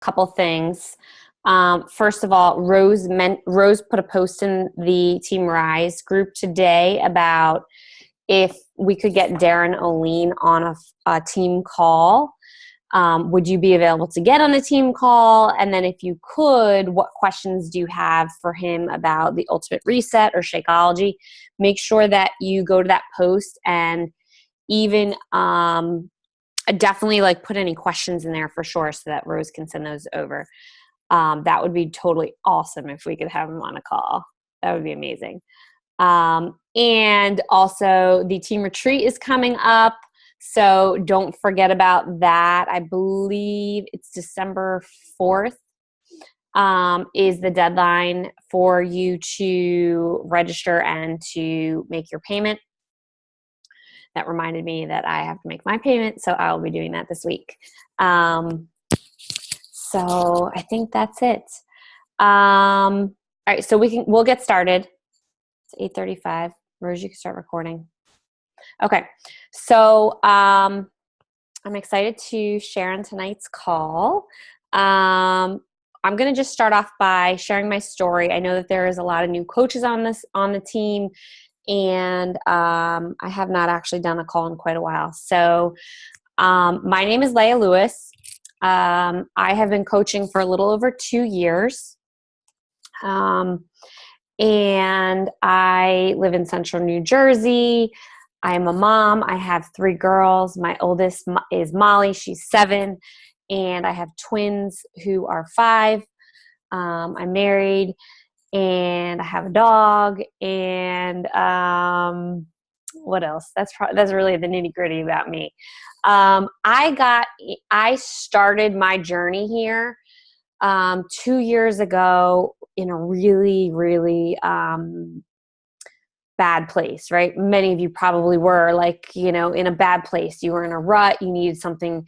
couple things. First of all, Rose put a post in the Team Rise group today about if we could get Darren Oline on a team call. Would you be available to get on the team call? And then if you could, what questions do you have for him about the Ultimate Reset or Shakeology? Make sure that you go to that post and even definitely like put any questions in there for sure so that Rose can send those over. That would be totally awesome if we could have him on a call. That would be amazing. And also the team retreat is coming up. So don't forget about that. I believe it's December 4th is the deadline for you to register and to make your payment. That reminded me that I have to make my payment, so I will be doing that this week. So I think that's it. All right, so we'll get started. It's 8:35. Rose, you can start recording. Okay, so I'm excited to share on tonight's call. I'm going to just start off by sharing my story. I know that there is a lot of new coaches on the team, and I have not actually done a call in quite a while. So my name is Leia Lewis. I have been coaching for a little over 2 years. And I live in central New Jersey. I am a mom. I have 3 girls. My oldest is Molly. She's 7. And I have twins who are 5. I'm married and I have a dog. And what else? That's really the nitty gritty about me. I started my journey here 2 years ago in a really, really bad place, right? Many of you probably were in a bad place. You were in a rut. You needed something,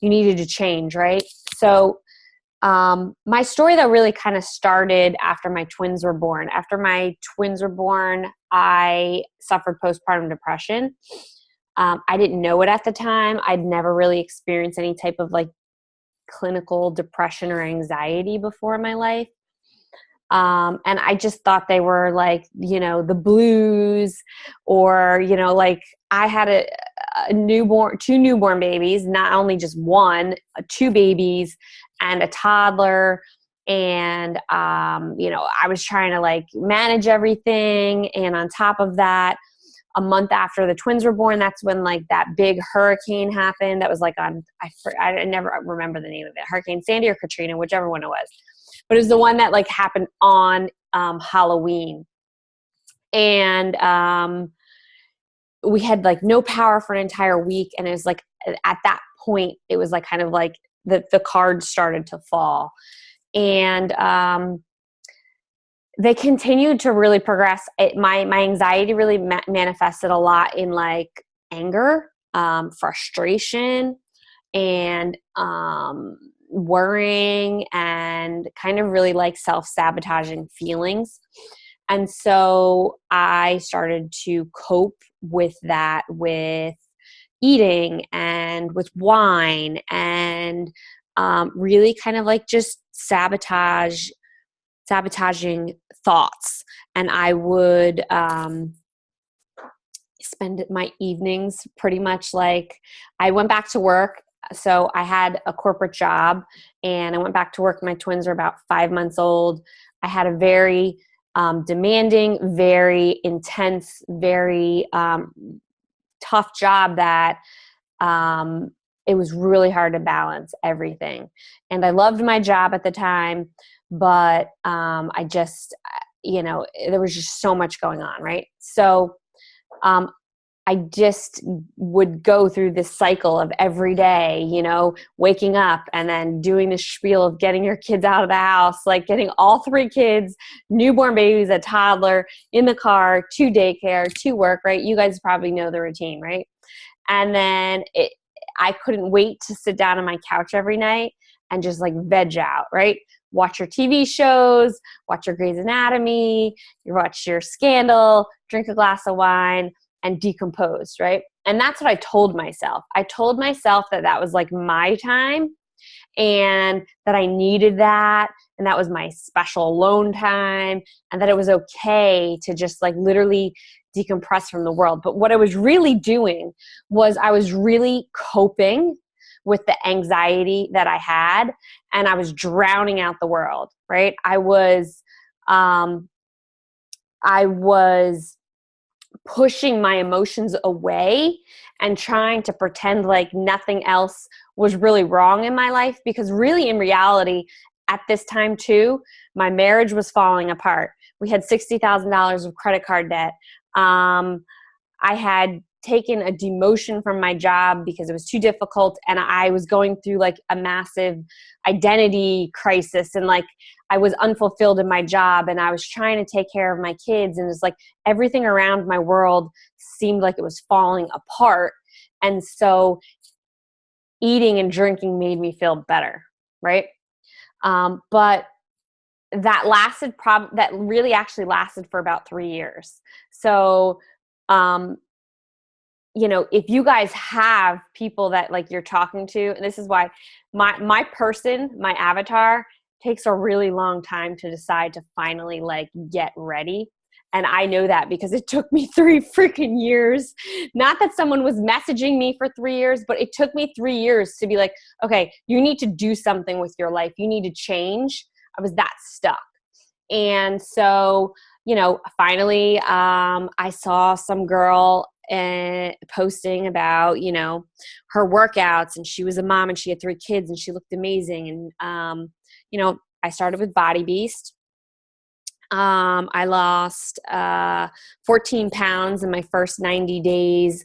you needed to change, right? So my story though really kind of started after my twins were born. After my twins were born, I suffered postpartum depression. I didn't know it at the time. I'd never really experienced any type of clinical depression or anxiety before in my life. And I just thought they were the blues or, I had two newborn babies, not only just one, 2 babies and a toddler. And, I was trying to manage everything. And on top of that, a month after the twins were born, that's when that big hurricane happened. That was I never remember the name of it, Hurricane Sandy or Katrina, whichever one it was. But it was the one that happened on Halloween. And we had no power for an entire week. And it was at that point, it was the cards started to fall. And they continued to really progress. My anxiety really manifested a lot in anger, frustration, and worrying, and kind of really self-sabotaging feelings. And so I started to cope with that with eating and with wine and really kind of just sabotaging thoughts. And I would spend my evenings pretty much I went back to work. So I had a corporate job and I went back to work. My twins were about 5 months old. I had a very demanding, very intense, very tough job that it was really hard to balance everything. And I loved my job at the time, but I just, there was just so much going on, right? So I just would go through this cycle of every day, waking up and then doing the spiel of getting your kids out of the house, getting all 3 kids, newborn babies, a toddler in the car, to daycare, to work, right? You guys probably know the routine, right? And then I couldn't wait to sit down on my couch every night and just veg out, right? Watch your TV shows, watch your Grey's Anatomy, you watch your Scandal, drink a glass of wine, and decompose, right? And that's what I told myself. I told myself that was my time and that I needed that, and that was my special alone time, and that it was okay to just like literally decompress from the world. But what I was really doing was I was really coping with the anxiety that I had, and I was drowning out the world, right? I was pushing my emotions away and trying to pretend like nothing else was really wrong in my life, because really in reality at this time too, my marriage was falling apart. We had $60,000 of credit card debt. I had taken a demotion from my job because it was too difficult, and I was going through like a massive identity crisis, and like I was unfulfilled in my job, and I was trying to take care of my kids, and it's like everything around my world seemed like it was falling apart. And so eating and drinking made me feel better, right? But that really actually lasted for about 3 years. So if you guys have people that like you're talking to, and this is why my avatar takes a really long time to decide to finally like get ready. And I know that because it took me 3 freaking years. Not that someone was messaging me for 3 years, but it took me 3 years to be like, okay, you need to do something with your life. You need to change. I was that stuck. And so, finally, I saw some girl posting about, her workouts, and she was a mom and she had 3 kids and she looked amazing. And, I started with Body Beast. I lost 14 pounds in my first 90 days.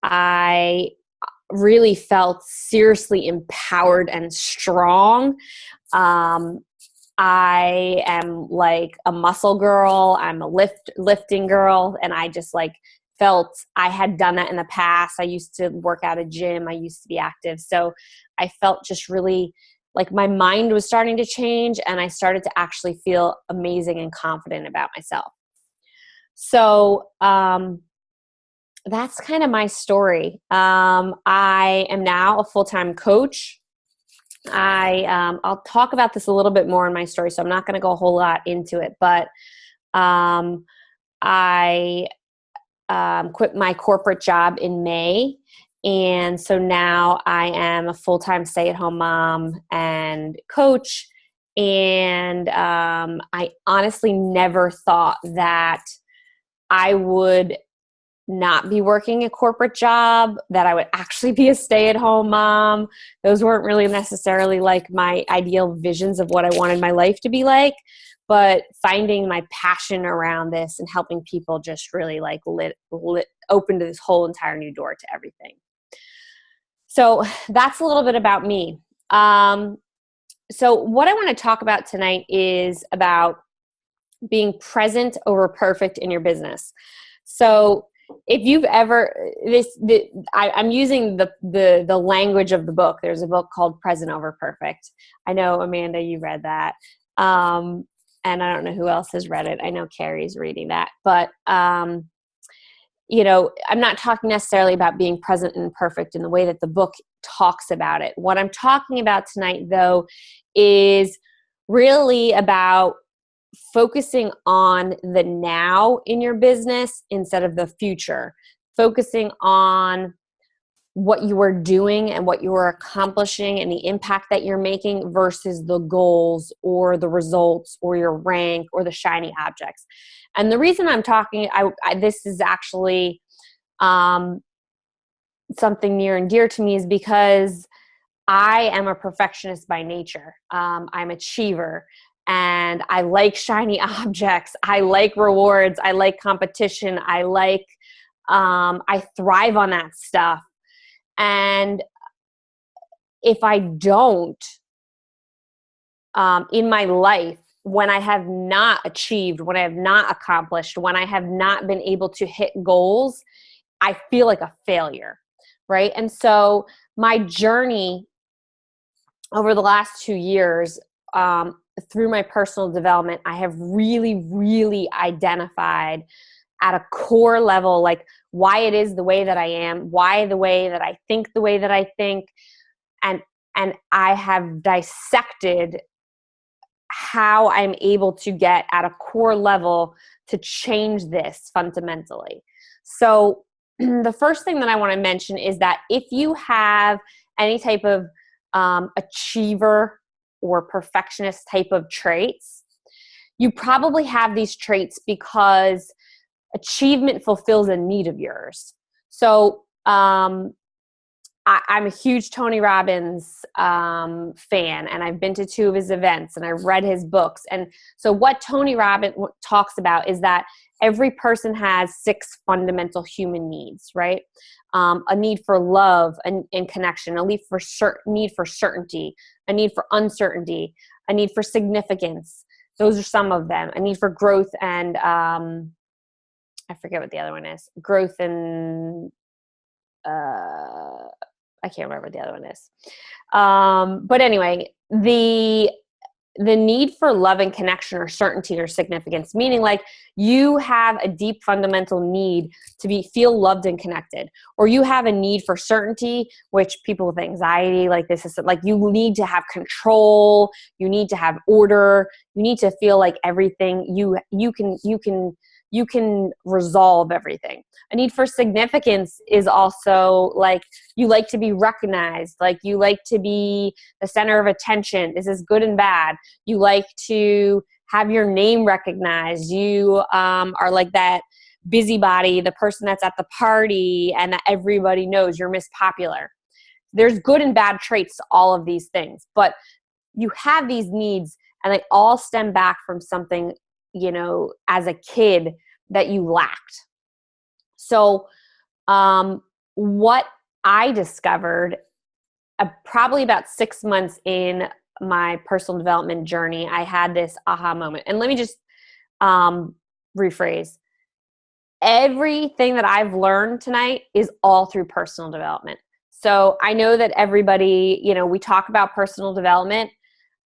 I really felt seriously empowered and strong. I am like a muscle girl. I'm a lifting girl. And I just like felt I had done that in the past. I used to work out a gym. I used to be active. So I felt just really like my mind was starting to change, and I started to actually feel amazing and confident about myself. So that's kind of my story. I am now a full-time coach. I'll talk about this a little bit more in my story, so I'm not going to go a whole lot into it, but I quit my corporate job in May. And so now I am a full-time stay-at-home mom and coach. And I honestly never thought that I would not be working a corporate job, that I would actually be a stay-at-home mom. Those weren't really necessarily like my ideal visions of what I wanted my life to be like, but finding my passion around this and helping people just really like opened this whole entire new door to everything. So that's a little bit about me. So what I want to talk about tonight is about being present over perfect in your business. So if you've ever I'm using the language of the book. There's a book called Present Over Perfect. I know, Amanda, you read that. And I don't know who else has read it. I know Carrie's reading that, but I'm not talking necessarily about being present and perfect in the way that the book talks about it. What I'm talking about tonight, though, is really about focusing on the now in your business instead of the future, focusing on what you are doing and what you are accomplishing and the impact that you're making versus the goals or the results or your rank or the shiny objects. And the reason I'm talking, this is actually something near and dear to me, is because I am a perfectionist by nature. I'm an achiever. And I like shiny objects. I like rewards. I like competition. I thrive on that stuff. And if I don't, in my life, when I have not achieved, when I have not accomplished, when I have not been able to hit goals, I feel like a failure, right? And so my journey over the last 2 years, through my personal development, I have really, really identified at a core level, like why it is the way that I am, why the way that I think the way that I think. And And I have dissected how I'm able to get at a core level to change this fundamentally. So the first thing that I want to mention is that if you have any type of achiever or perfectionist type of traits, you probably have these traits because achievement fulfills a need of yours. So I'm a huge Tony Robbins fan, and I've been to 2 of his events, and I've read his books. And so what Tony Robbins talks about is that every person has 6 fundamental human needs, right? A need for love and connection, a need for certainty, a need for uncertainty, a need for significance. Those are some of them. A need for growth and I forget what the other one is. Growth and I can't remember what the other one is. But anyway, the need for love and connection or certainty or significance, meaning like you have a deep fundamental need to feel loved and connected, or you have a need for certainty, which people with anxiety, like this is like you need to have control, you need to have order, you need to feel like everything you can resolve everything. A need for significance is also like you like to be recognized, like you like to be the center of attention. This is good and bad. You like to have your name recognized. You are like that busybody, the person that's at the party and that everybody knows you're Miss Popular. There's good and bad traits to all of these things, but you have these needs and they all stem back from something, as a kid that you lacked. So what I discovered probably about 6 months in my personal development journey, I had this aha moment. And let me just rephrase. Everything that I've learned tonight is all through personal development. So I know that everybody, we talk about personal development.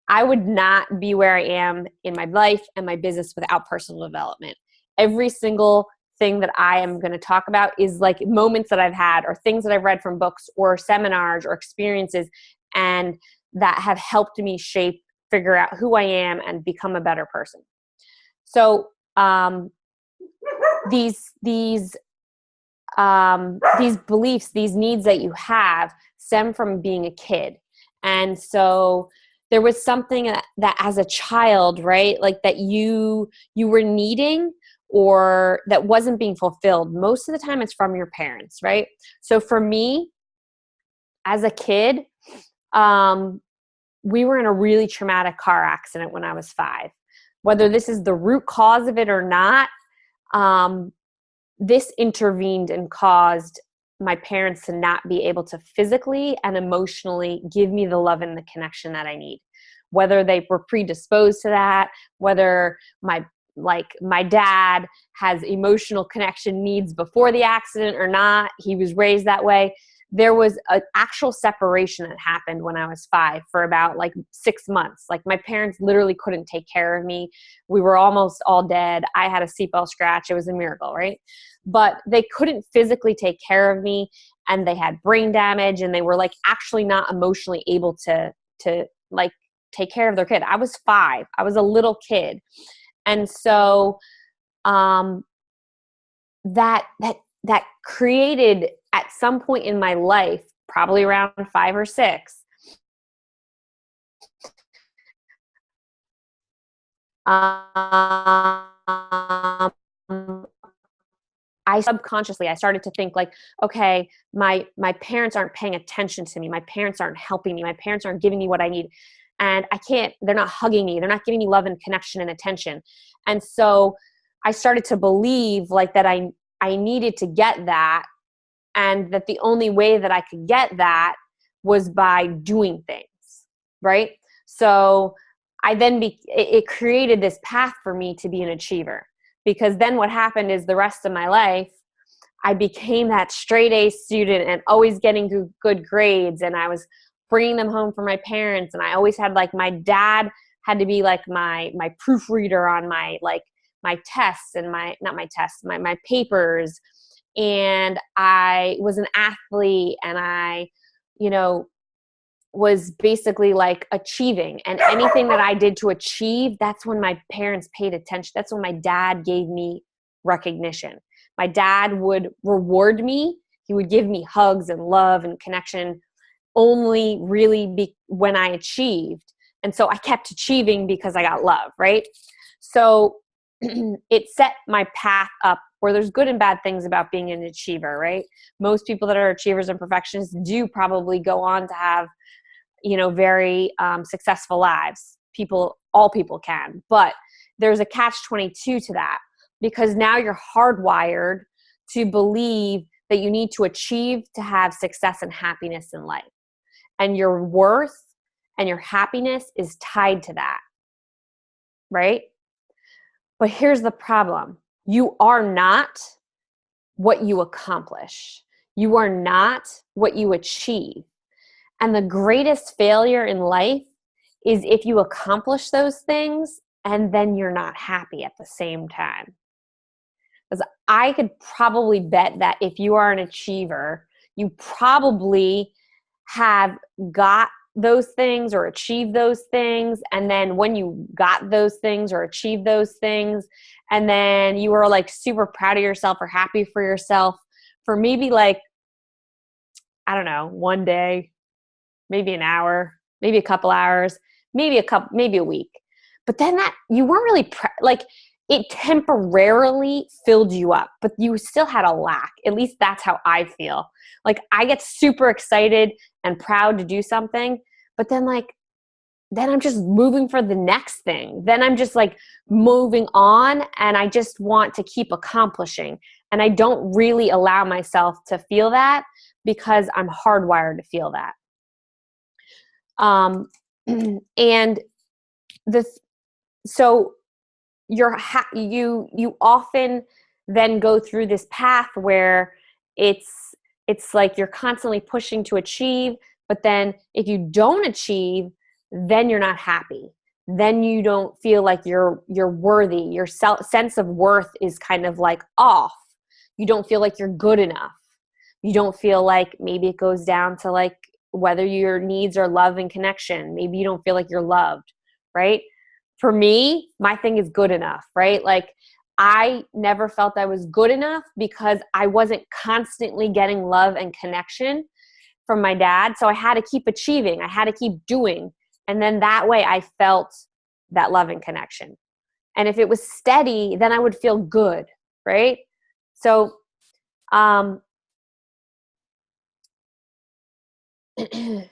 I would not be where I am in my life and my business without personal development. Every single thing that I am going to talk about is like moments that I've had or things that I've read from books or seminars or experiences, and that have helped me figure out who I am and become a better person. So these beliefs, these needs that you have stem from being a kid. And so there was something that as a child, right, like that you were needing or that wasn't being fulfilled. Most of the time it's from your parents, right? So for me, as a kid, we were in a really traumatic car accident when I was 5. Whether this is the root cause of it or not, this intervened and caused my parents to not be able to physically and emotionally give me the love and the connection that I need. Whether they were predisposed to that, whether my dad has emotional connection needs before the accident or not, he was raised that way. There was an actual separation that happened when I was 5 for about 6 months. Like my parents literally couldn't take care of me. We were almost all dead. I had a seatbelt scratch. It was a miracle, right? But they couldn't physically take care of me, and they had brain damage, and they were actually not emotionally able to take care of their kid. I was 5. I was a little kid. And so that created at some point in my life, probably around 5 or 6, I started to think okay, my parents aren't paying attention to me. My parents aren't helping me. My parents aren't giving me what I need. And they're not hugging me. They're not giving me love and connection and attention. And so I started to believe that I needed to get that, and that the only way that I could get that was by doing things, right? So it created this path for me to be an achiever, because then what happened is the rest of my life, I became that straight A student and always getting good grades, and I was bringing them home for my parents, and I always had my dad had to be my proofreader on my tests and my papers. And I was an athlete, and I was basically like achieving, and anything that I did to achieve, that's when my parents paid attention. That's when my dad gave me recognition. My dad would reward me. He would give me hugs and love and connection only really when I achieved. And so I kept achieving because I got love, right? So it set my path up where there's good and bad things about being an achiever, right? Most people that are achievers and perfectionists do probably go on to have, very successful lives. All people can, but there's a catch-22 to that, because now you're hardwired to believe that you need to achieve to have success and happiness in life. And your worth and your happiness is tied to that, right? But here's the problem. You are not what you accomplish. You are not what you achieve. And the greatest failure in life is if you accomplish those things and then you're not happy at the same time. Because I could probably bet that if you are an achiever, you probably have got those things or achieved those things. And then when you got those things or achieved those things, and then you were like super proud of yourself or happy for yourself for maybe like, I don't know, one day, maybe an hour, maybe a couple hours, maybe a week. But then that you weren't really it temporarily filled you up, but you still had a lack. At least that's how I feel. Like I get super excited and proud to do something, but then I'm just moving for the next thing. Then I'm just like moving on, and I just want to keep accomplishing. And I don't really allow myself to feel that because I'm hardwired to feel that. And so you often then go through this path where it's like you're constantly pushing to achieve, but then if you don't achieve, then you're not happy. Then you don't feel like you're worthy. Your sense of worth is kind of like off. You don't feel like you're good enough. You don't feel like, maybe it goes down to like whether your needs are love and connection. Maybe you don't feel like you're loved, right? For me, my thing is good enough, right? Like I never felt I was good enough because I wasn't constantly getting love and connection from my dad. So I had to keep achieving. I had to keep doing. And then that way I felt that love and connection. And if it was steady, then I would feel good, right? So the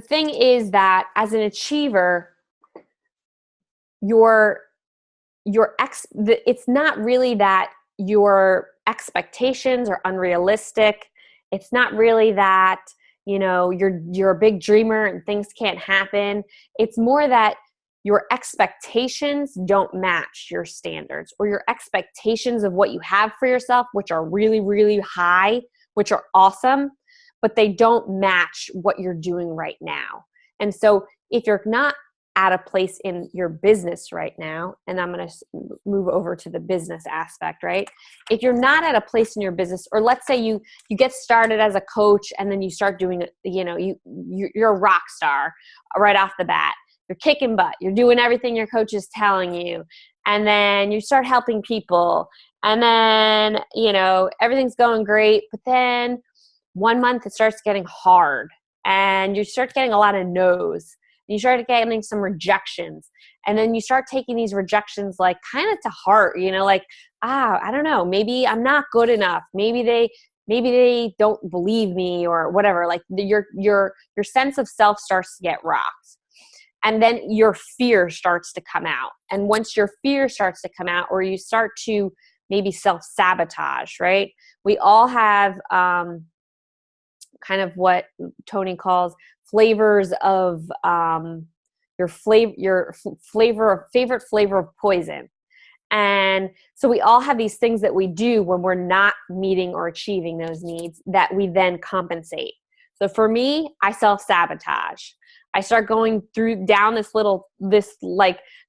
thing is that as an achiever, it's not really that your expectations are unrealistic. It's not really that, you're a big dreamer and things can't happen. It's more that your expectations don't match your standards, or your expectations of what you have for yourself, which are really, really high, which are awesome, but they don't match what you're doing right now. And so if you're not at a place in your business right now, and I'm going to move over to the business aspect, right? If you're not at a place in your business, or let's say you get started as a coach and then you start doing, you're a rock star right off the bat. You're kicking butt. You're doing everything your coach is telling you. And then you start helping people. And then, everything's going great. But then 1 month it starts getting hard. And you start getting a lot of no's. You start getting some rejections. And then you start taking these rejections like kind of to heart, I don't know, maybe I'm not good enough. Maybe they don't believe me or whatever. Like your sense of self starts to get rocked. And then your fear starts to come out. And once your fear starts to come out, or you start to maybe self-sabotage, right? We all have kind of what Tony calls flavors of your favorite flavor of poison. And so we all have these things that we do when we're not meeting or achieving those needs that we then compensate. So for me, I self-sabotage. I start going down this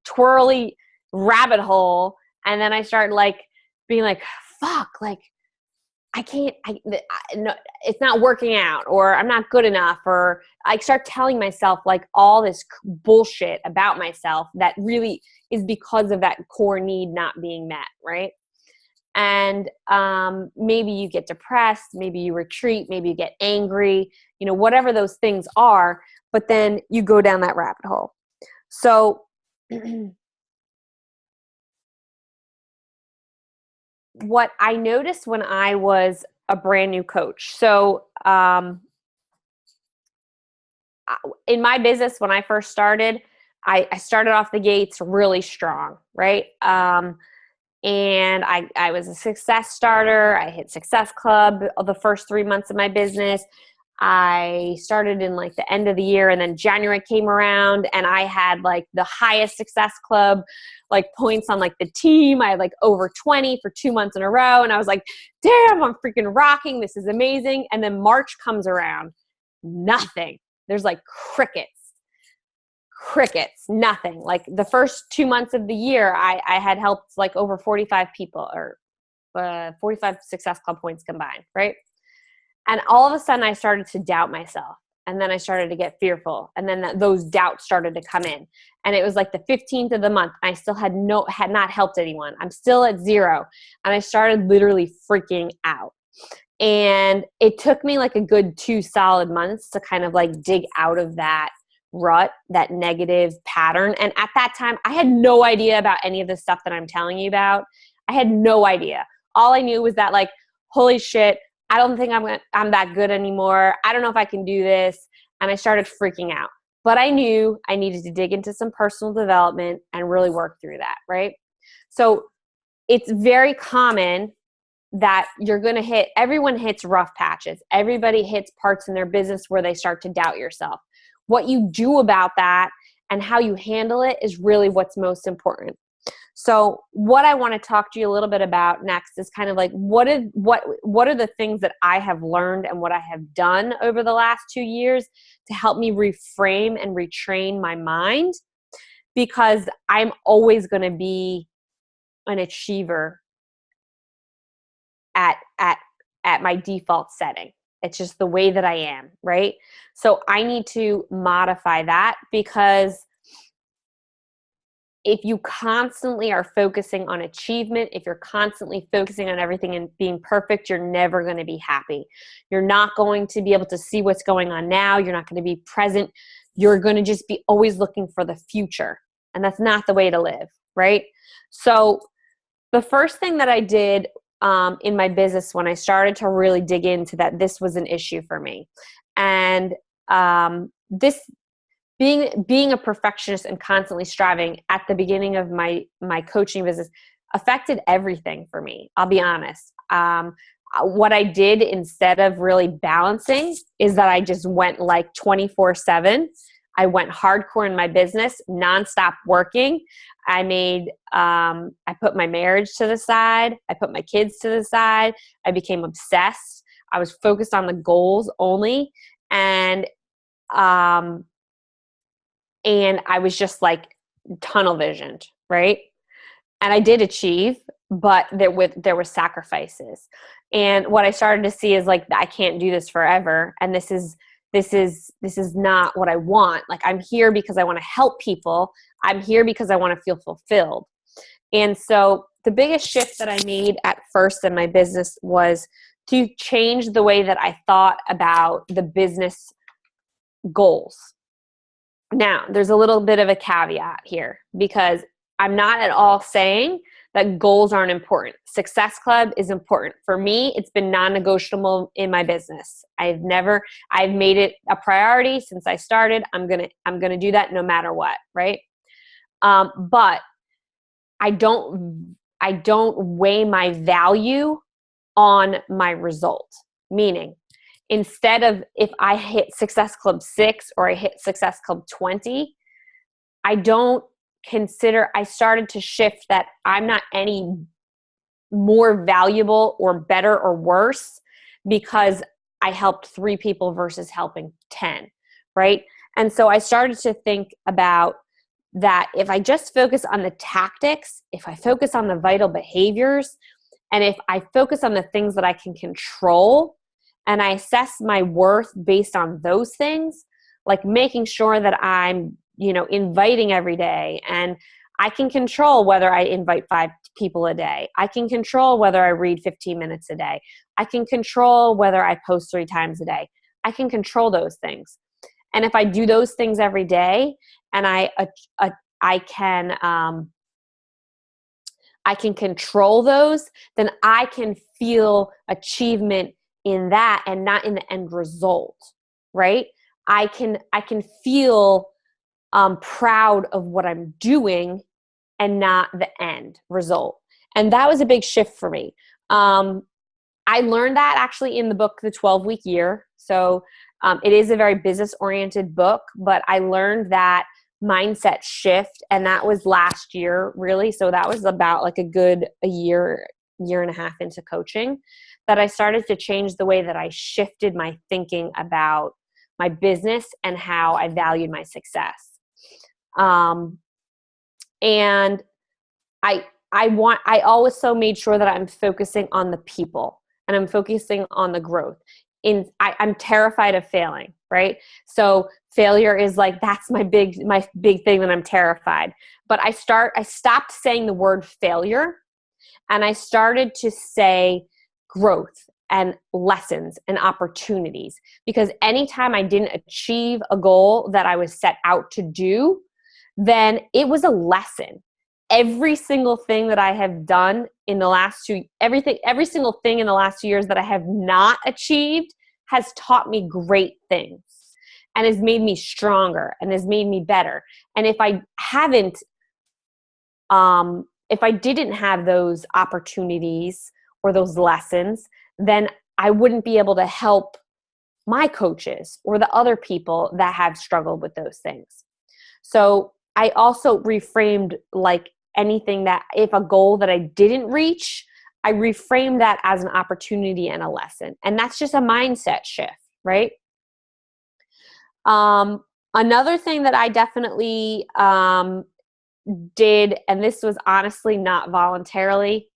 twirly rabbit hole. And then I start being like, fuck, I can't, no, it's not working out, or I'm not good enough, or I start telling myself like all this bullshit about myself that really is because of that core need not being met, right? And maybe you get depressed, maybe you retreat, maybe you get angry, whatever those things are, but then you go down that rabbit hole. So what I noticed when I was a brand new coach, so in my business, when I first started, I started off the gates really strong, right? And I was a success starter. I hit Success Club the first 3 months of my business. I started in like the end of the year, and then January came around and I had like the highest Success Club like points on like the team. I had like over 20 for 2 months in a row. And I was like, damn, I'm freaking rocking. This is amazing. And then March comes around, nothing. There's like crickets, nothing. Like the first 2 months of the year, I had helped like over 45 people, or 45 Success Club points combined, right? And all of a sudden I started to doubt myself. And then I started to get fearful. And then those doubts started to come in. And it was like the 15th of the month. I still had not helped anyone. I'm still at 0. And I started literally freaking out. And it took me like a good 2 solid months to kind of like dig out of that rut, that negative pattern. And at that time, I had no idea about any of the stuff that I'm telling you about. I had no idea. All I knew was that like, holy shit, I don't think I'm that good anymore. I don't know if I can do this. And I started freaking out. But I knew I needed to dig into some personal development and really work through that, right? So it's very common that you're going to everyone hits rough patches. Everybody hits parts in their business where they start to doubt yourself. What you do about that and how you handle it is really what's most important. So what I want to talk to you a little bit about next is kind of like what are the things that I have learned and what I have done over the last 2 years to help me reframe and retrain my mind, because I'm always going to be an achiever at my default setting. It's just the way that I am, right? So I need to modify that, because if you constantly are focusing on achievement, if you're constantly focusing on everything and being perfect, you're never going to be happy. You're not going to be able to see what's going on now. You're not going to be present. You're going to just be always looking for the future. And that's not the way to live, right? So the first thing that I did in my business when I started to really dig into that, this was an issue for me. And this being a perfectionist and constantly striving at the beginning of my coaching business affected everything for me. I'll be honest. What I did instead of really balancing is that I just went like 24/7. I went hardcore in my business, nonstop working. I put my marriage to the side. I put my kids to the side. I became obsessed. I was focused on the goals only. And I was just like tunnel visioned, right? And I did achieve, but there were sacrifices. And what I started to see is like, I can't do this forever. And this is not what I want. Like, I'm here because I want to help people. I'm here because I want to feel fulfilled. And so the biggest shift that I made at first in my business was to change the way that I thought about the business goals. Now, there's a little bit of a caveat here, because I'm not at all saying that goals aren't important. Success Club is important. For me, it's been non-negotiable in my business. I've made it a priority since I started. I'm gonna do that no matter what, right? But I don't weigh my value on my result. Meaning, instead of if I hit Success Club 6 or I hit Success Club 20, I started to shift that I'm not any more valuable or better or worse because I helped 3 people versus helping 10, right? And so I started to think about that if I just focus on the tactics, if I focus on the vital behaviors, and if I focus on the things that I can control, and I assess my worth based on those things, like making sure that I'm, inviting every day. And I can control whether I invite 5 people a day. I can control whether I read 15 minutes a day. I can control whether I post 3 times a day. I can control those things. And if I do those things every day, and I can control those, then I can feel achievement in that and not in the end result, right? I can feel proud of what I'm doing and not the end result. And that was a big shift for me. I learned that actually in the book, The 12-Week Year. So it is a very business-oriented book, but I learned that mindset shift, and that was last year, really. So that was about like a year and a half into coaching, that I started to change the way that I shifted my thinking about my business and how I valued my success. And I also made sure that I'm focusing on the people and I'm focusing on the growth. I'm terrified of failing, right? So failure is like, that's my big thing that I'm terrified. But I stopped saying the word failure, and I started to say growth and lessons and opportunities. Because anytime I didn't achieve a goal that I was set out to do, then it was a lesson. Every single thing that I have done in the last every single thing in the last 2 years that I have not achieved has taught me great things and has made me stronger and has made me better. And if I didn't have those opportunities or those lessons, then I wouldn't be able to help my coaches or the other people that have struggled with those things. So I also reframed, like, anything that, if a goal that I didn't reach, I reframed that as an opportunity and a lesson. And that's just a mindset shift, right? Another thing that I definitely did, and this was honestly not voluntarily,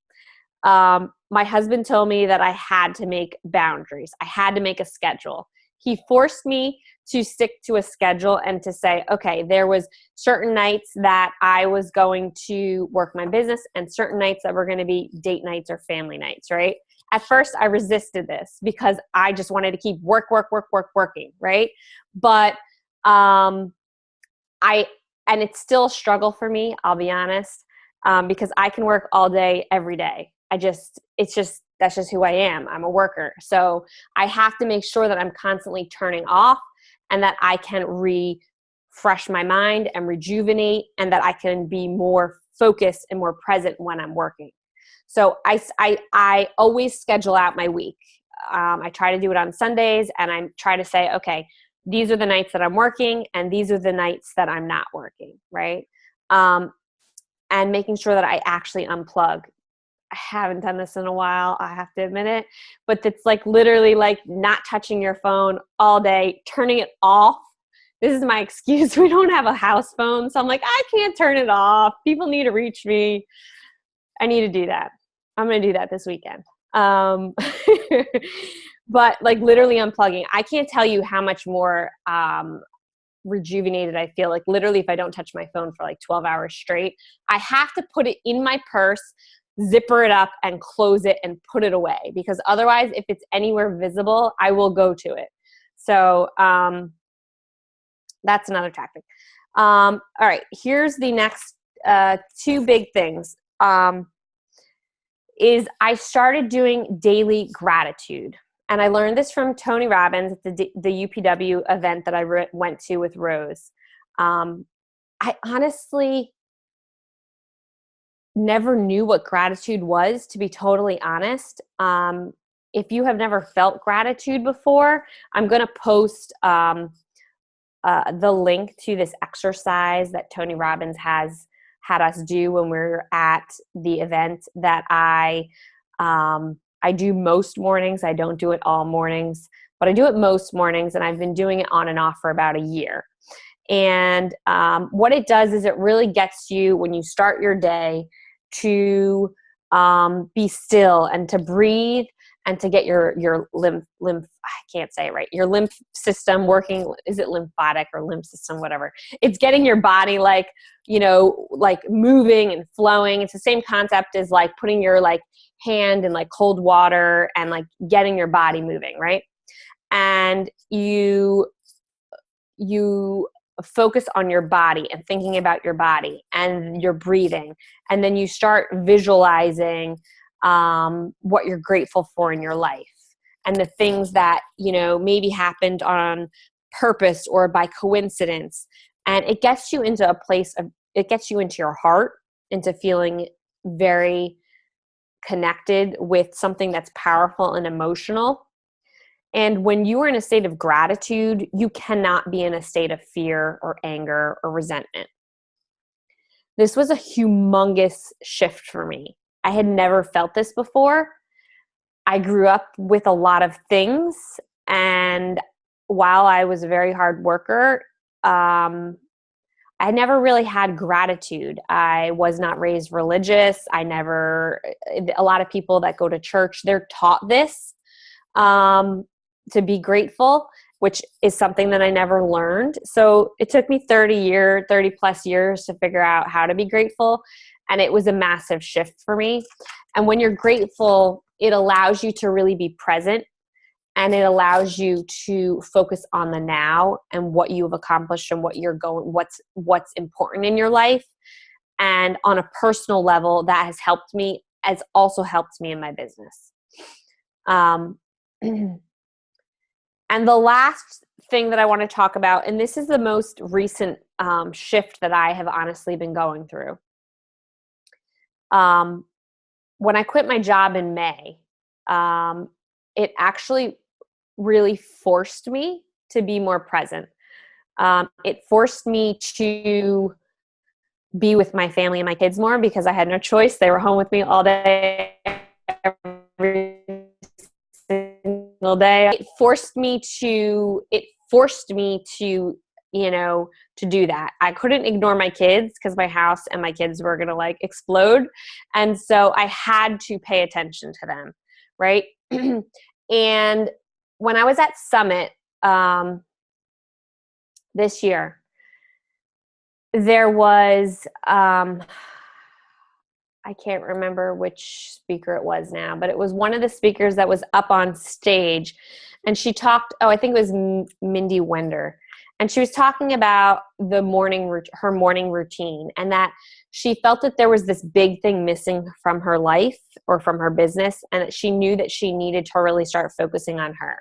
my husband told me that I had to make boundaries. I had to make a schedule. He forced me to stick to a schedule and to say, okay, there was certain nights that I was going to work my business and certain nights that were going to be date nights or family nights, right? At first, I resisted this because I just wanted to keep working, right? But and it's still a struggle for me, I'll be honest, because I can work all day, every day. That's just who I am. I'm a worker. So I have to make sure that I'm constantly turning off and that I can refresh my mind and rejuvenate, and that I can be more focused and more present when I'm working. So I always schedule out my week. I try to do it on Sundays, and I try to say, okay, these are the nights that I'm working and these are the nights that I'm not working, right? And making sure that I actually unplug. I haven't done this in a while, I have to admit it, but it's like literally like not touching your phone all day, turning it off. This is my excuse. We don't have a house phone. So I'm like, I can't turn it off. People need to reach me. I need to do that. I'm going to do that this weekend. But like literally unplugging. I can't tell you how much more rejuvenated I feel. Like literally if I don't touch my phone for like 12 hours straight, I have to put it in my purse, zipper it up and close it and put it away, because otherwise if it's anywhere visible, I will go to it. So that's another tactic. All right, here's the next 2 big things. Is I started doing daily gratitude. And I learned this from Tony Robbins at the UPW event that I went to with Rose. I honestly never knew what gratitude was, to be totally honest. If you have never felt gratitude before, I'm going to post the link to this exercise that Tony Robbins has had us do when we're at the event that I do most mornings. I don't do it all mornings, but I do it most mornings, and I've been doing it on and off for about a year. And what it does is it really gets you, when you start your day, to be still and to breathe and to get your lymph I can't say it right, your lymph system working. Is it lymphatic or lymph system, whatever? It's getting your body like, like moving and flowing. It's the same concept as like putting your like hand in like cold water and like getting your body moving, right? And you focus on your body and thinking about your body and your breathing. And then you start visualizing what you're grateful for in your life and the things that, maybe happened on purpose or by coincidence. And it gets you into a place of, it gets you into your heart, into feeling very connected with something that's powerful and emotional. And when you are in a state of gratitude, you cannot be in a state of fear or anger or resentment. This was a humongous shift for me. I had never felt this before. I grew up with a lot of things, and while I was a very hard worker, I never really had gratitude. I was not raised religious. A lot of people that go to church, they're taught this. To be grateful, which is something that I never learned. So it took me 30 plus years to figure out how to be grateful. And it was a massive shift for me. And when you're grateful, it allows you to really be present, and it allows you to focus on the now and what you've accomplished and what's important in your life. And on a personal level, that has also helped me in my business. And the last thing that I want to talk about, and this is the most recent shift that I have honestly been going through. When I quit my job in May, it actually really forced me to be more present. It forced me to be with my family and my kids more because I had no choice. They were home with me all day, every single day. It forced me to to do that. I couldn't ignore my kids because my house and my kids were going to like explode. And so I had to pay attention to them. Right. And when I was at Summit this year, there was, I can't remember which speaker it was now, but it was one of the speakers that was up on stage, and she talked, I think it was Mindy Wender, and she was talking about her morning routine, and that she felt that there was this big thing missing from her life or from her business, and that she knew that she needed to really start focusing on her.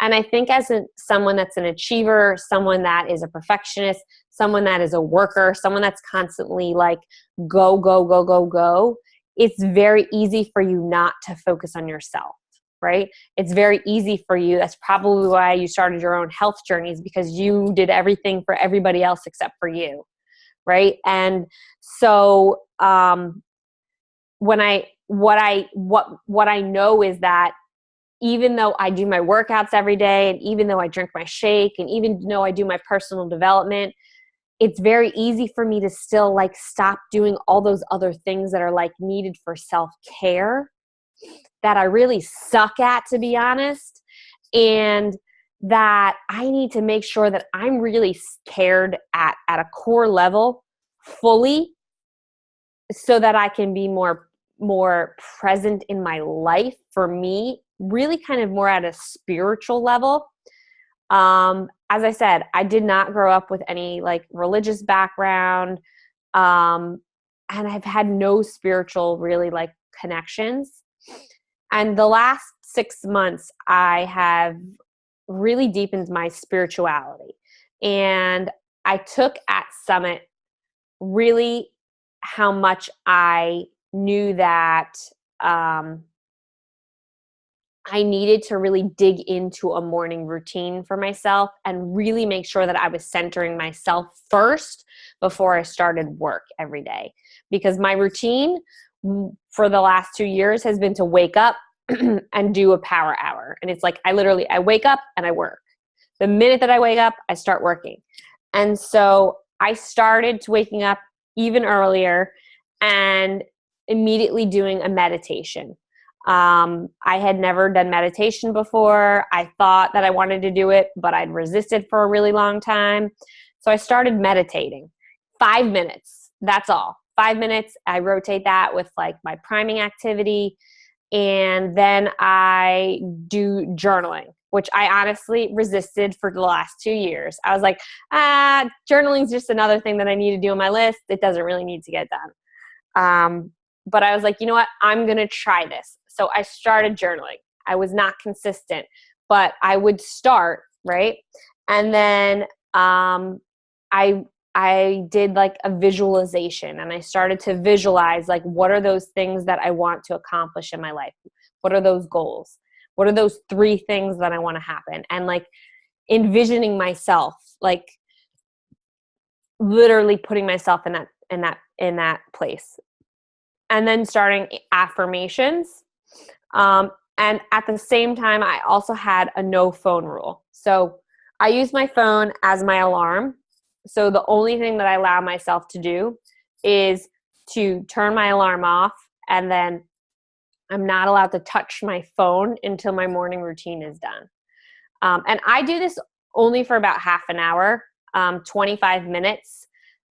And I think as someone that's an achiever, someone that is a perfectionist, someone that is a worker, someone that's constantly like go, go, go, go, go, it's very easy for you not to focus on yourself, right? It's very easy for you. That's probably why you started your own health journeys, because you did everything for everybody else except for you, right? And so what I know is that even though I do my workouts every day, and even though I drink my shake, and even though I do my personal development, it's very easy for me to still like stop doing all those other things that are like needed for self-care that I really suck at, to be honest. And that I need to make sure that I'm really cared at a core level fully, so that I can be more present in my life for me, really kind of more at a spiritual level. As I said, I did not grow up with any like religious background. And I've had no spiritual really like connections. And the last 6 months, I have really deepened my spirituality. And I took at Summit really how much I knew that I needed to really dig into a morning routine for myself and really make sure that I was centering myself first before I started work every day. Because my routine for the last 2 years has been to wake up and do a power hour. And it's like I wake up and I work. The minute that I wake up, I start working. And so I started waking up even earlier and immediately doing a meditation. I had never done meditation before. I thought that I wanted to do it, but I'd resisted for a really long time. So I started meditating. 5 minutes, that's all. 5 minutes. I rotate that with like my priming activity. And then I do journaling, which I honestly resisted for the last 2 years. I was like, journaling is just another thing that I need to do on my list. It doesn't really need to get done. But I was like, you know what? I'm going to try this. So I started journaling. I was not consistent, but I would start, right? And then I did like a visualization, and I started to visualize like, what are those things that I want to accomplish in my life? What are those goals? What are those 3 things that I want to happen? And like envisioning myself, like literally putting myself in that place. And then starting affirmations. And at the same time, I also had a no phone rule. So I use my phone as my alarm. So the only thing that I allow myself to do is to turn my alarm off, and then I'm not allowed to touch my phone until my morning routine is done. And I do this only for about half an hour, 25 minutes.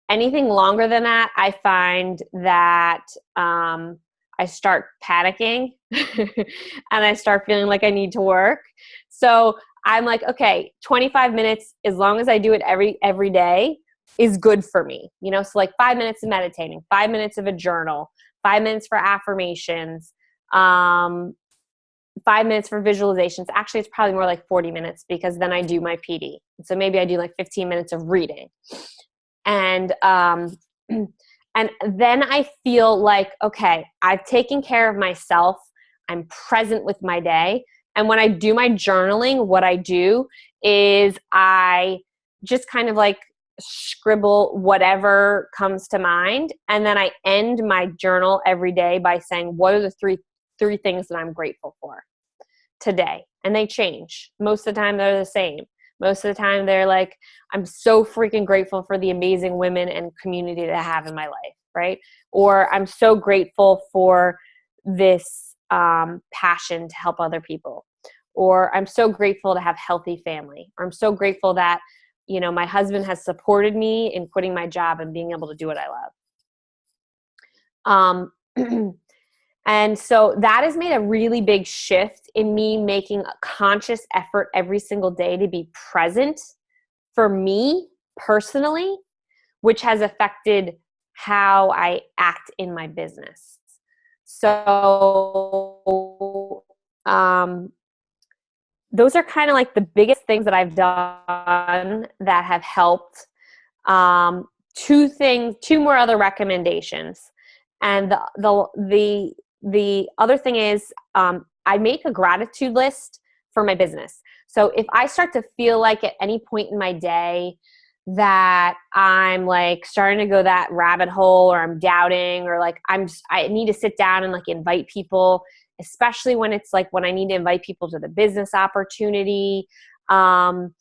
Anything longer than that, I find that I start panicking and I start feeling like I need to work. So I'm like, okay, 25 minutes, as long as I do it every day, is good for me. You know, so like 5 minutes of meditating, 5 minutes of a journal, 5 minutes for affirmations, 5 minutes for visualizations. Actually, it's probably more like 40 minutes, because then I do my PD. So maybe I do like 15 minutes of reading. And and then I feel like, okay, I've taken care of myself. I'm present with my day. And when I do my journaling, what I do is I just kind of like scribble whatever comes to mind. And then I end my journal every day by saying, what are the three things that I'm grateful for today? And they change. Most of the time they're the same. Most of the time they're like, I'm so freaking grateful for the amazing women and community that I have in my life, right? Or I'm so grateful for this passion to help other people. Or I'm so grateful to have healthy family. Or I'm so grateful that, you know, my husband has supported me in quitting my job and being able to do what I love. And so that has made a really big shift in me making a conscious effort every single day to be present for me personally, which has affected how I act in my business. So those are kind of like the biggest things that I've done that have helped. Two more other recommendations. And the other thing is, I make a gratitude list for my business. So if I start to feel like at any point in my day that I'm like starting to go that rabbit hole, or I'm doubting, or like I need to sit down and like invite people, especially when it's like when I need to invite people to the business opportunity. If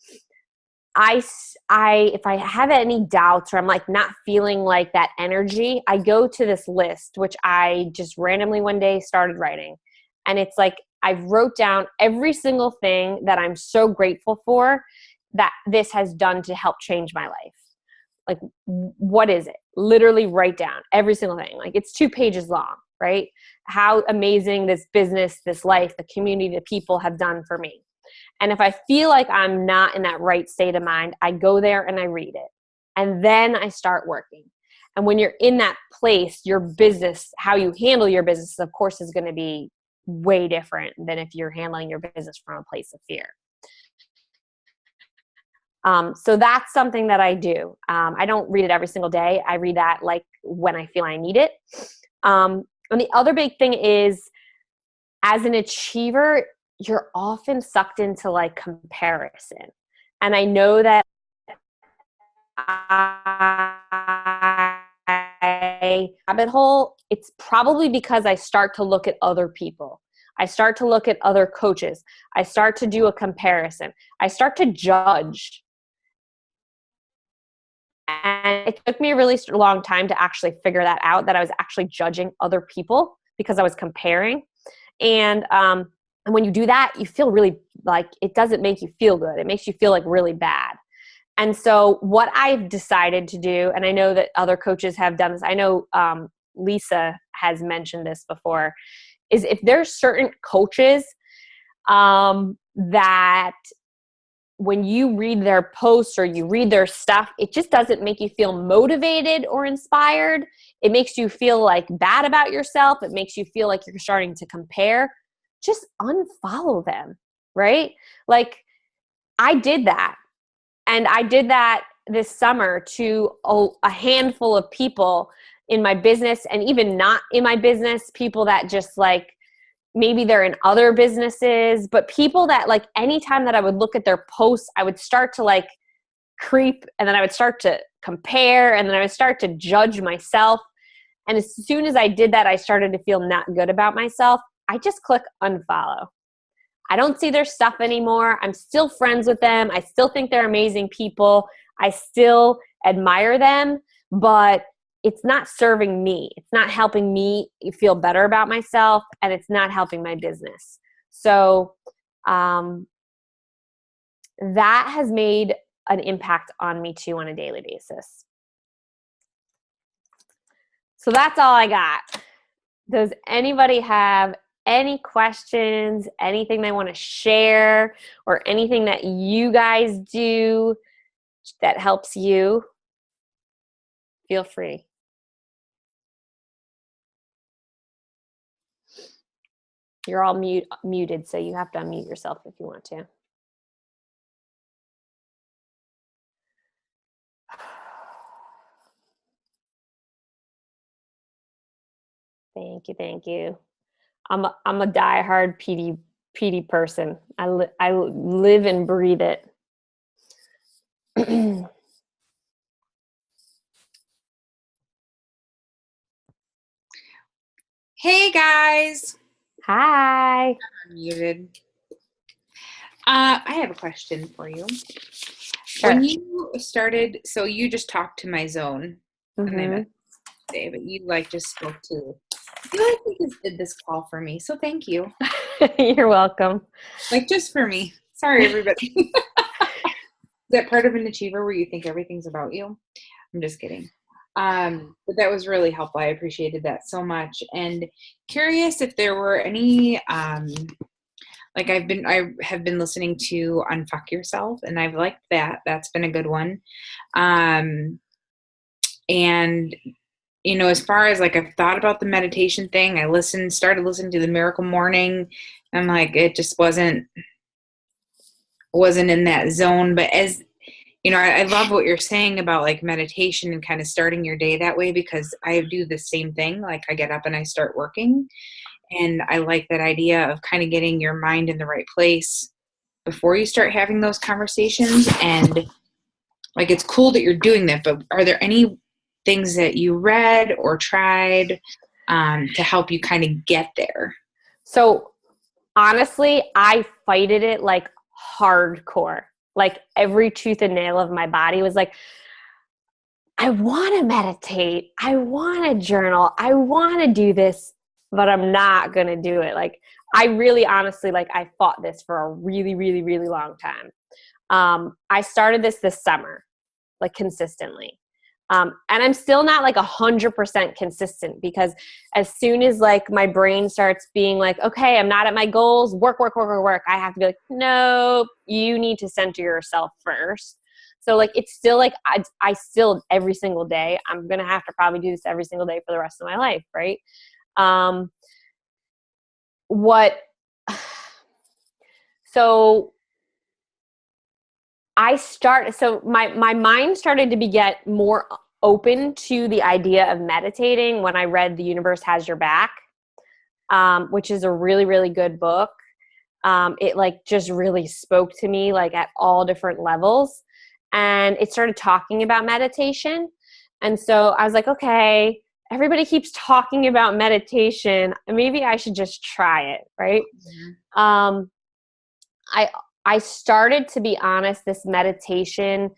I have any doubts, or I'm like not feeling like that energy, I go to this list, which I just randomly one day started writing. And it's like, I wrote down every single thing that I'm so grateful for that this has done to help change my life. Like, what is it? Literally write down every single thing. Like, it's 2 pages long, right? How amazing this business, this life, the community, the people have done for me. And if I feel like I'm not in that right state of mind, I go there and I read it. And then I start working. And when you're in that place, your business, how you handle your business, of course, is going to be way different than if you're handling your business from a place of fear. So that's something that I do. I don't read it every single day. I read that like when I feel I need it. And the other big thing is, as an achiever, you're often sucked into like comparison. And I know that rabbit hole, it's probably because I start to look at other people. I start to look at other coaches. I start to do a comparison. I start to judge. And it took me a really long time to actually figure that out, that I was actually judging other people because I was comparing. And when you do that, you feel really like it doesn't make you feel good. It makes you feel like really bad. And so what I've decided to do, and I know that other coaches have done this, I know Lisa has mentioned this before, is if there's certain coaches that when you read their posts or you read their stuff, it just doesn't make you feel motivated or inspired. It makes you feel like bad about yourself. It makes you feel like you're starting to compare. Just unfollow them, right? Like I did that. And I did that this summer to a handful of people in my business, and even not in my business, people that just like, maybe they're in other businesses, but people that like anytime that I would look at their posts, I would start to like creep, and then I would start to compare, and then I would start to judge myself. And as soon as I did that, I started to feel not good about myself. I just click unfollow. I don't see their stuff anymore. I'm still friends with them. I still think they're amazing people. I still admire them, but it's not serving me. It's not helping me feel better about myself, and it's not helping my business. So that has made an impact on me too on a daily basis. So that's all I got. Does anybody have any questions, anything they want to share, or anything that you guys do that helps you? Feel free. You're all muted, so you have to unmute yourself if you want to. Thank you. I'm a diehard PD person. I live and breathe it. Hey guys. Hi. I'm muted. I have a question for you. Sure. When you started, so you just talked to my zone, Mm-hmm. and I met today, but you like just spoke to. You like you just did this call for me, so thank you. You're welcome. Like just for me. Sorry, everybody. Is that part of an achiever where you think everything's about you? I'm just kidding. But that was really helpful. I appreciated that so much. And curious if there were any, like I have been listening to Unfuck Yourself, and I've liked that. That's been a good one. And you know, as far as like I've thought about the meditation thing, started listening to the Miracle Morning, and like it just wasn't in that zone. But as you know, I love what you're saying about like meditation and kind of starting your day that way, because I do the same thing. Like I get up and I start working, and I like that idea of kind of getting your mind in the right place before you start having those conversations. And like, it's cool that you're doing that, but are there any things that you read or tried to help you kind of get there? So honestly, I fighted it like hardcore. Like every tooth and nail of my body was like, I want to meditate. I want to journal. I want to do this, but I'm not going to do it. Like I really honestly, like I fought this for a really, really, really long time. I started this summer, like consistently. And I'm still not like 100% consistent, because as soon as like my brain starts being like, okay, I'm not at my goals, work, I have to be like, no, you need to center yourself first. So like, it's still like, I still every single day, I'm going to have to probably do this every single day for the rest of my life. Right. So my mind started to get more open to the idea of meditating when I read The Universe Has Your Back, which is a really, really good book. It like just really spoke to me like at all different levels, and it started talking about meditation. And so I was like, okay, everybody keeps talking about meditation. Maybe I should just try it. Right. Mm-hmm. I started, to be honest, this meditation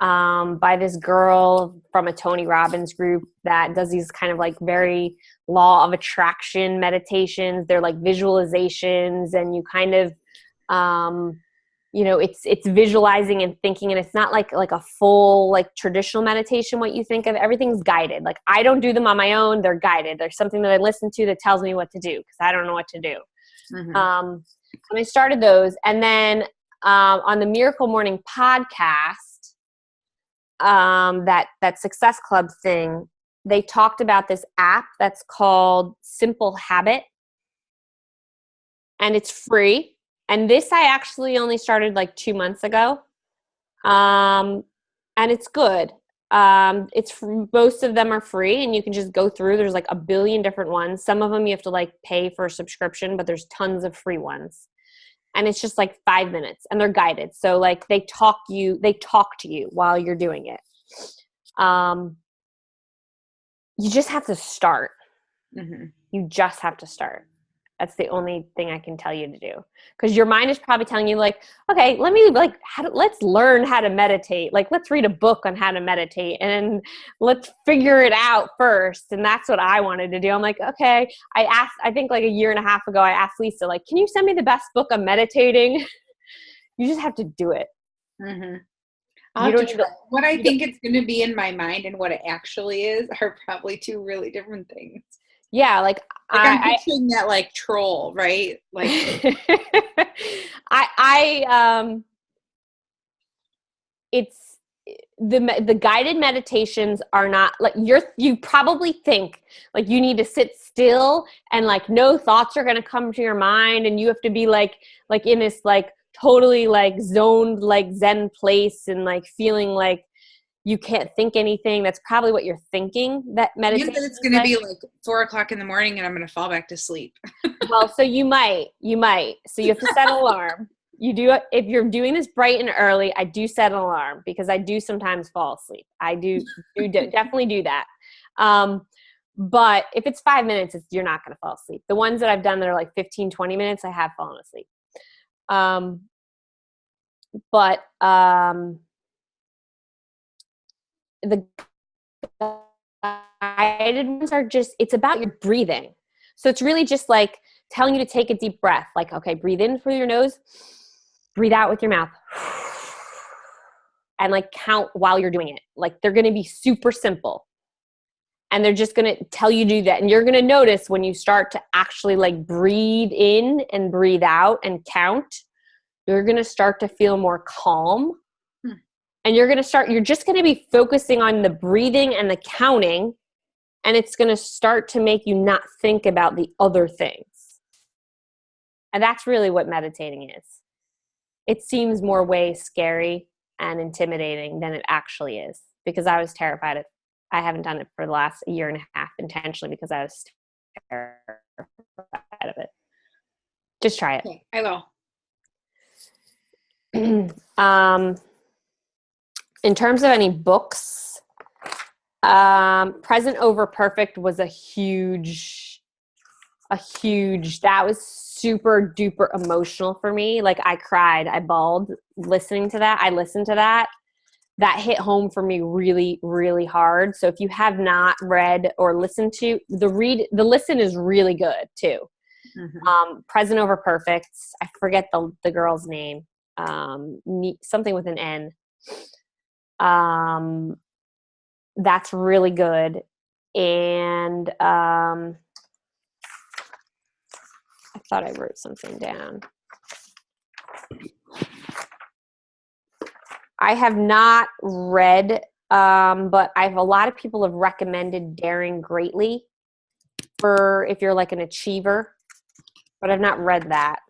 by this girl from a Tony Robbins group that does these kind of like very law of attraction meditations. They're like visualizations, and you kind of, it's visualizing and thinking, and it's not like a full like traditional meditation. What you think of, everything's guided. Like I don't do them on my own; they're guided. There's something that I listen to that tells me what to do because I don't know what to do. Mm-hmm. And I started those, and then on the Miracle Morning podcast, that Success Club thing, they talked about this app that's called Simple Habit, and it's free. And this I actually only started like 2 months ago, and it's good. Most of them are free, and you can just go through. There's like a billion different ones. Some of them you have to like pay for a subscription, but there's tons of free ones. And it's just like 5 minutes, and they're guided. So like they talk to you while you're doing it. You just have to start. Mm-hmm. You just have to start. That's the only thing I can tell you to do. Because your mind is probably telling you like, okay, let's learn how to meditate. Like, let's read a book on how to meditate and let's figure it out first. And that's what I wanted to do. I'm like, okay, I think like a year and a half ago, I asked Lisa, like, can you send me the best book on meditating? You just have to do it. Mm-hmm. What I think it's going to be in my mind and what it actually is are probably two really different things. Yeah, like I'm picturing that like troll, right? Like it's the guided meditations are not like you probably think like you need to sit still and like no thoughts are going to come to your mind, and you have to be like in this like totally like zoned like Zen place and like feeling like you can't think anything. That's probably what you're thinking. That meditation. Yeah, it's going to be like 4:00 in the morning, and I'm going to fall back to sleep. Well, so you might. So you have to set an alarm. You do if you're doing this bright and early. I do set an alarm because I do sometimes fall asleep. I do definitely do that. But if it's 5 minutes, you're not going to fall asleep. The ones that I've done that are like 15, 20 minutes, I have fallen asleep. But the guided ones are it's about your breathing. So it's really just like telling you to take a deep breath. Like, okay, breathe in through your nose, breathe out with your mouth, and like count while you're doing it. Like they're going to be super simple, and they're just going to tell you to do that. And you're going to notice when you start to actually like breathe in and breathe out and count, you're going to start to feel more calm. And you're just going to be focusing on the breathing and the counting, and it's going to start to make you not think about the other things. And that's really what meditating is. It seems more way scary and intimidating than it actually is, because I was terrified of. I haven't done it for the last year and a half intentionally because I was terrified of it. Just try it. Okay, I will. In terms of any books, Present Over Perfect was a huge, that was super duper emotional for me. Like I cried, I bawled listening to that. I listened to that. That hit home for me really, really hard. So if you have not read or listened to the listen is really good too. Mm-hmm. Present Over Perfect. I forget the girl's name. Something with an N. That's really good. And I thought I wrote something down. I have not read, but a lot of people have recommended Daring Greatly for if you're like an achiever, but I've not read that.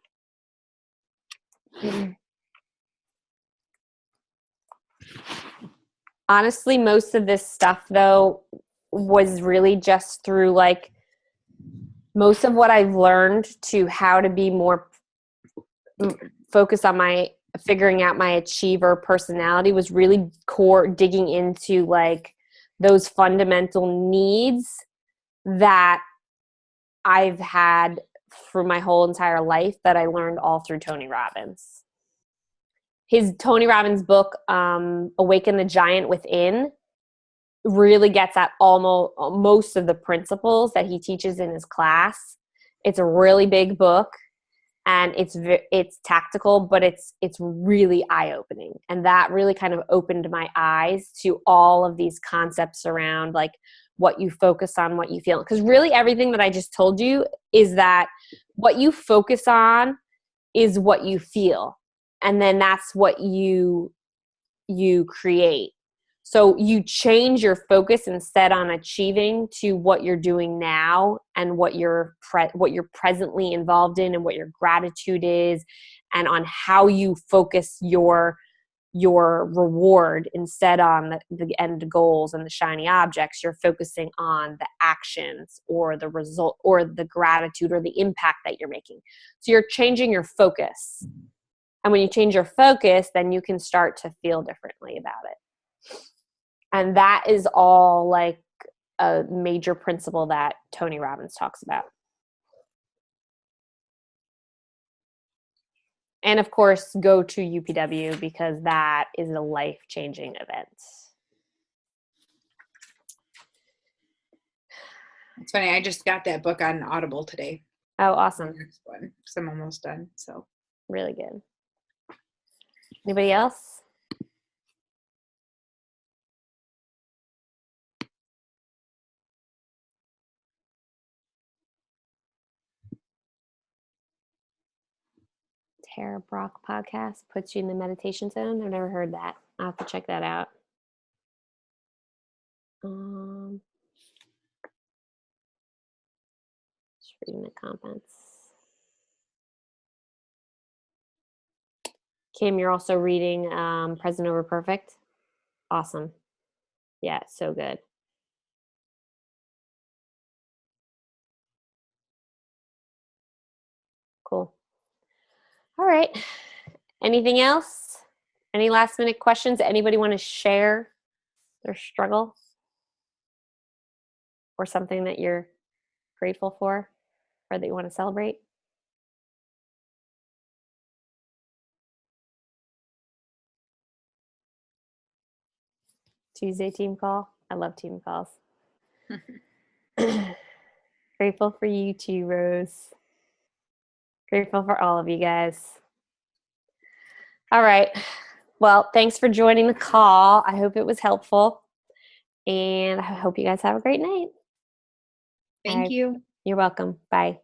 Honestly, most of this stuff though was really just through like most of what I've learned to how to be more focused on figuring out my achiever personality was really core digging into like those fundamental needs that I've had for my whole entire life that I learned all through Tony Robbins. his Tony Robbins book, Awaken the Giant Within, really gets at almost most of the principles that he teaches in his class. It's a really big book, and it's tactical, but it's really eye-opening. And that really kind of opened my eyes to all of these concepts around like what you focus on, what you feel. Because really everything that I just told you is that what you focus on is what you feel. And then that's what you create. So you change your focus instead on achieving to what you're doing now and what you're presently involved in and what your gratitude is, and on how you focus your reward instead on the end goals and the shiny objects. You're focusing on the actions or the result or the gratitude or the impact that you're making. So you're changing your focus. And when you change your focus, then you can start to feel differently about it. And that is all like a major principle that Tony Robbins talks about. And of course, go to UPW because that is a life-changing event. It's funny. I just got that book on Audible today. Oh, awesome. The next one, because I'm almost done. So really good. Anybody else? Tara Brock podcast puts you in the meditation zone. I've never heard that. I'll have to check that out. Just reading the comments. Kim, you're also reading Present Over Perfect. Awesome. Yeah, it's so good. Cool. All right. Anything else? Any last minute questions? Anybody want to share their struggle or something that you're grateful for or that you want to celebrate? Tuesday team call. I love team calls. Grateful for you too, Rose. Grateful for all of you guys. All right. Well, thanks for joining the call. I hope it was helpful. And I hope you guys have a great night. thank you. You're welcome. Bye.